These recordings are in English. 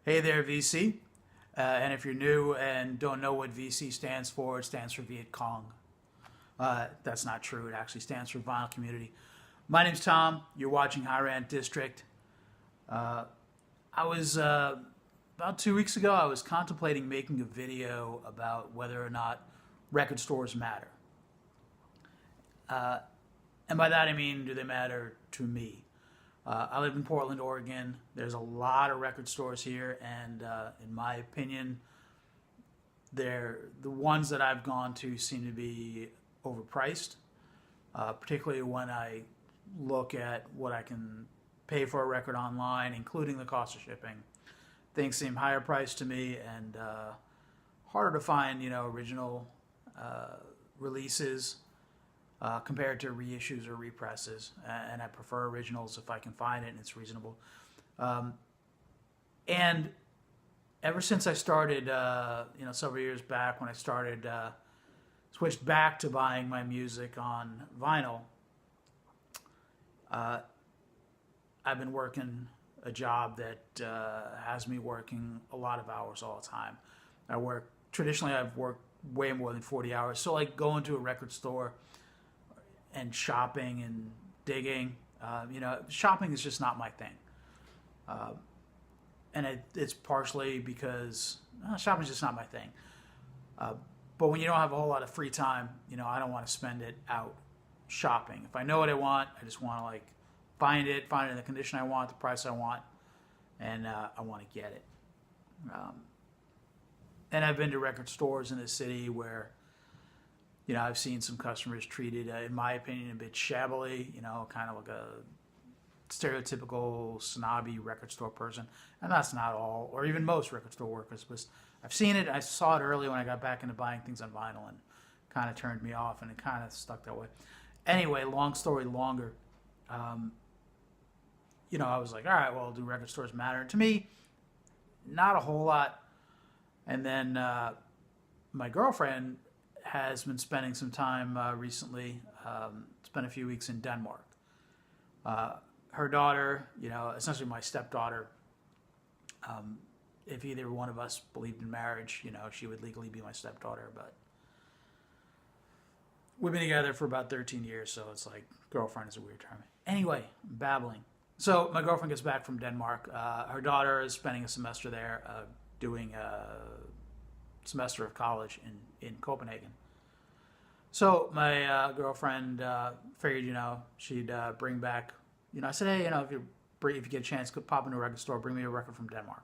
Hey there, VC. And if you're new and don't know what VC stands for, it stands for Viet Cong. That's not true. It actually stands for Vinyl Community. My name's Tom. You're watching Rant District. I was, about 2 weeks ago, I was contemplating making a video about whether or not record stores matter. And by that I mean, do they matter to me? I live in Portland, Oregon. There's a lot of record stores here, and in my opinion, the ones that I've gone to seem to be overpriced, particularly when I look at what I can pay for a record online, including the cost of shipping. Things seem higher priced to me and harder to find, original releases compared to reissues or represses, and I prefer originals if I can find it and it's reasonable. And ever since I started, several years back when I started, switched back to buying my music on vinyl, I've been working a job that has me working a lot of hours all the time. Traditionally I've worked way more than 40 hours, so like going to a record store and shopping and digging. Shopping is just not my thing. And it's partially because shopping is just not my thing. But when you don't have a whole lot of free time, I don't want to spend it out shopping. If I know what I want, I just want to find it in the condition I want, the price I want, and I want to get it. And I've been to record stores in the city where I've seen some customers treated, in my opinion, a bit shabbily, kind of like a stereotypical snobby record store person. And that's not all, or even most record store workers. But I've seen it. I saw it early when I got back into buying things on vinyl and kind of turned me off, and it kind of stuck that way. Anyway, long story longer. I was like, all right, well, do record stores matter? And to me, not a whole lot. And then my girlfriend has been spending some time recently, spent a few weeks in Denmark. Her daughter, essentially my stepdaughter, if either one of us believed in marriage, she would legally be my stepdaughter, but we've been together for about 13 years, so it's like girlfriend is a weird term. Anyway, I'm babbling. So my girlfriend gets back from Denmark. Her daughter is spending a semester there, doing a semester of college in Copenhagen. So my girlfriend figured, she'd bring back, I said, hey, if you get a chance, could pop into a record store, bring me a record from Denmark.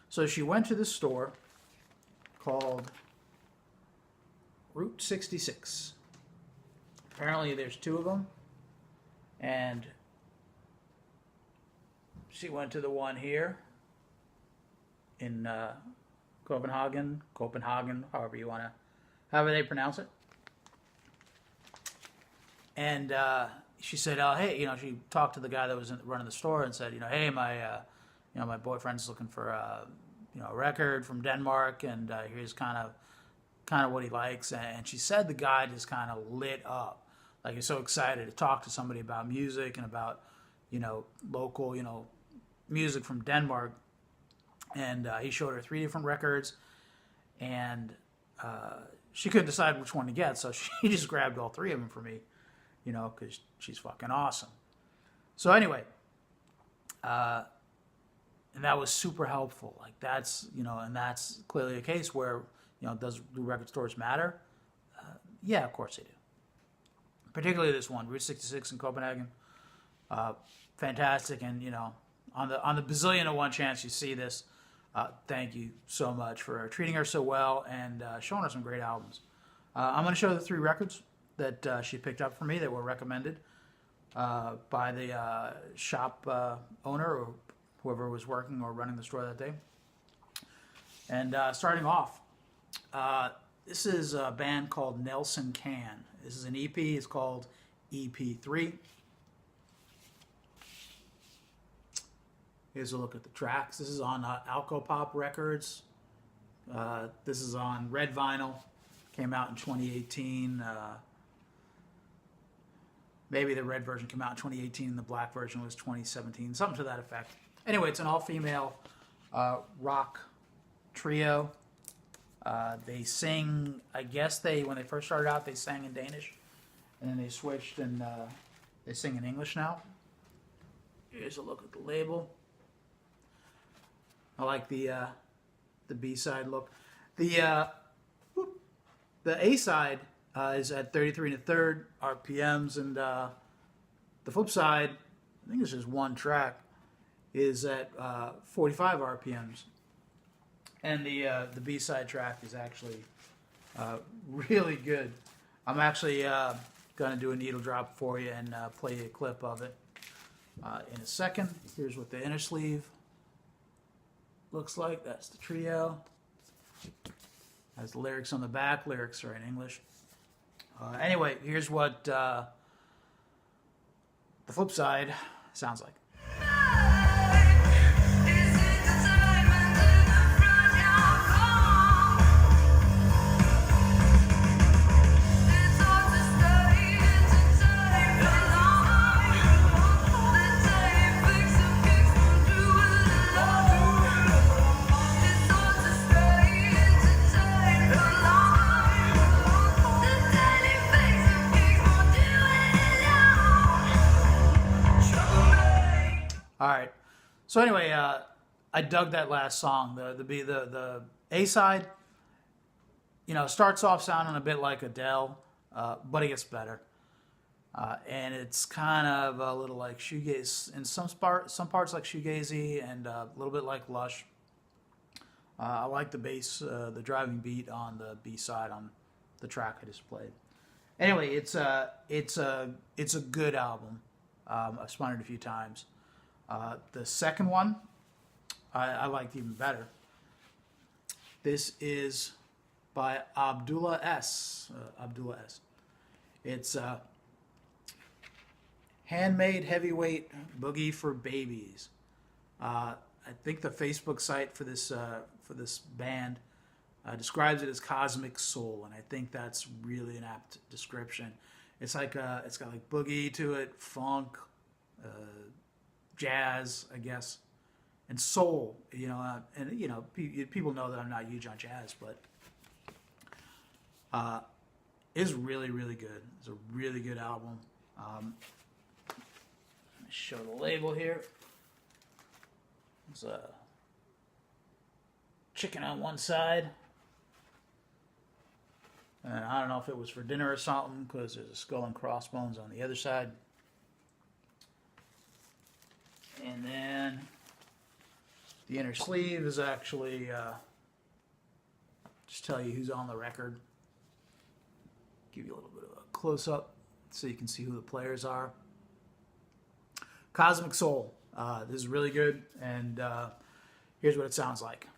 So she went to this store called Route 66. Apparently there's two of them, and she went to the one here in Copenhagen, however they pronounce it. And she said, hey, she talked to the guy that was running the store and said, hey, my boyfriend's looking for a record from Denmark, and here's kind of what he likes. And she said the guy just kind of lit up, like he's so excited to talk to somebody about music and about local music from Denmark. And he showed her 3 different records, and she couldn't decide which one to get, so she just grabbed all 3 of them for me, because she's fucking awesome. So anyway, and that was super helpful. Like that's, and that's clearly a case where, do record stores matter? Yeah, of course they do. Particularly this one, Route 66 in Copenhagen. Fantastic, and on the bazillion to one chance you see this, thank you so much for treating her so well and showing her some great albums. I'm going to show the 3 records that she picked up for me that were recommended by the shop owner or whoever was working or running the store that day. And starting off, this is a band called Nelson Can. This is an EP. It's called EP3. Here's a look at the tracks. This is on Alcopop Records. This is on red vinyl. Came out in 2018. Maybe the red version came out in 2018 and the black version was 2017. Something to that effect. Anyway, it's an all-female rock trio. They sing, I guess when they first started out, they sang in Danish. And then they switched and they sing in English now. Here's a look at the label. I like the B-side look. The A-side is at 33 1/3 RPMs, and the flip side, I think it's just one track, is at 45 RPMs. And the B-side track is actually really good. I'm actually going to do a needle drop for you and play a clip of it in a second. Here's what the inner sleeve looks like. That's the trio. Has the lyrics on the back. Lyrics are in English. Anyway, here's what the flip side sounds like. All right. So anyway, I dug that last song. The A side, starts off sounding a bit like Adele, but it gets better, and it's kind of a little like shoegaze in some parts like shoegazy, and a little bit like Lush. I like the bass, the driving beat on the B side on the track I just played. Anyway, it's a good album. I've spun it a few times. The second one, I liked even better. This is by Abdullah S. It's Handmade Heavyweight Boogie for Babies. I think the Facebook site for this band describes it as cosmic soul, and I think that's really an apt description. It's like it's got like boogie to it, funk, jazz, I guess, and soul. People know that I'm not huge on jazz, but it's really, really good. It's a really good album. Let me show the label here. There's a chicken on one side, and I don't know if it was for dinner or something, because there's a skull and crossbones on the other side. And then the inner sleeve is actually, just tell you who's on the record. Give you a little bit of a close-up so you can see who the players are. Cosmic Soul. This is really good, and here's what it sounds like.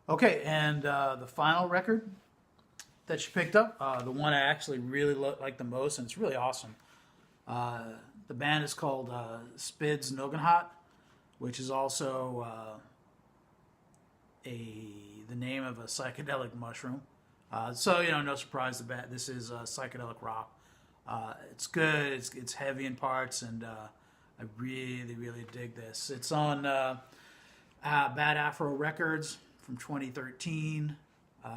Okay, and the final record that she picked up, the one I actually really like the most, and it's really awesome. The band is called Spids Nogenhat, which is also the name of a psychedelic mushroom. So no surprise, this is psychedelic rock. It's good. It's heavy in parts, and I really, really dig this. It's on Bad Afro Records from 2013. Here's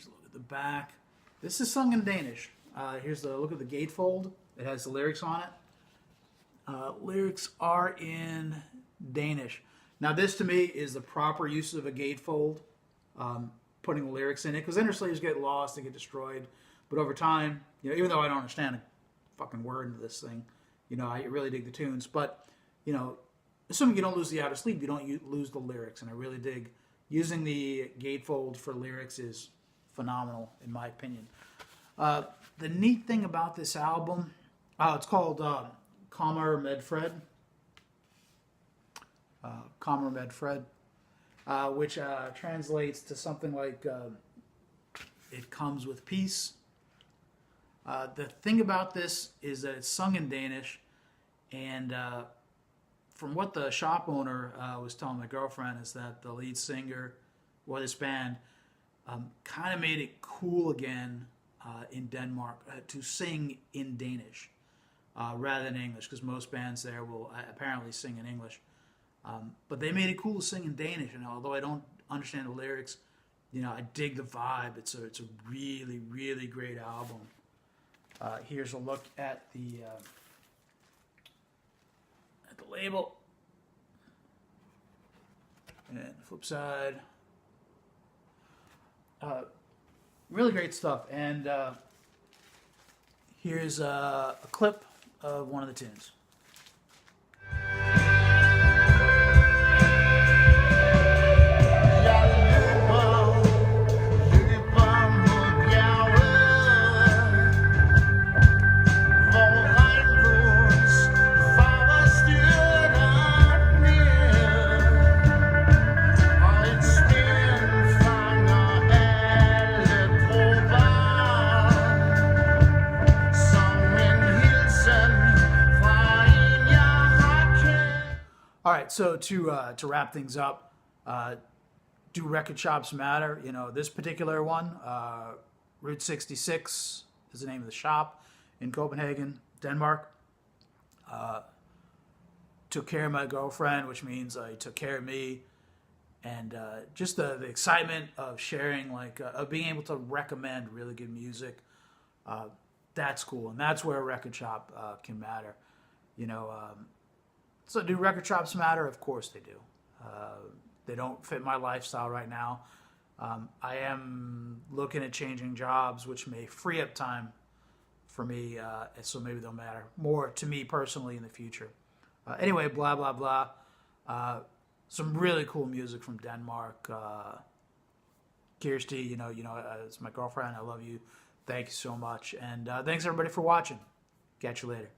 a look at the back. This is sung in Danish. Here's the look at the gatefold. It has the lyrics on it. Lyrics are in Danish. Now this to me is the proper use of a gatefold, putting the lyrics in it, because inner sleeves get lost, they get destroyed. But over time, even though I don't understand a fucking word into this thing, I really dig the tunes. But assuming you don't lose the outer sleeve, you don't lose the lyrics, and I really dig using the gatefold for lyrics is phenomenal in my opinion. The neat thing about this album, it's called Calmer Medfred. which translates to something like "It comes with peace." The thing about this is that it's sung in Danish, and from what the shop owner was telling my girlfriend, is that the lead singer or this band kind of made it cool again in Denmark to sing in Danish rather than English, because most bands there will apparently sing in English. But they made it cool to sing in Danish, and although I don't understand the lyrics, I dig the vibe. It's a really, really great album. Here's a look at the label, and the flip side. Really great stuff. And here's a clip of one of the tunes. All right, so to wrap things up, do record shops matter? This particular one, Route 66 is the name of the shop in Copenhagen, Denmark. Took care of my girlfriend, which means he took care of me, and just the excitement of sharing, of being able to recommend really good music. That's cool, and that's where a record shop can matter. So do record shops matter? Of course they do. They don't fit my lifestyle right now. I am looking at changing jobs, which may free up time for me, so maybe they'll matter more to me personally in the future. Anyway, blah, blah, blah. Some really cool music from Denmark. Kirsty, it's my girlfriend. I love you. Thank you so much. And thanks everybody for watching. Catch you later.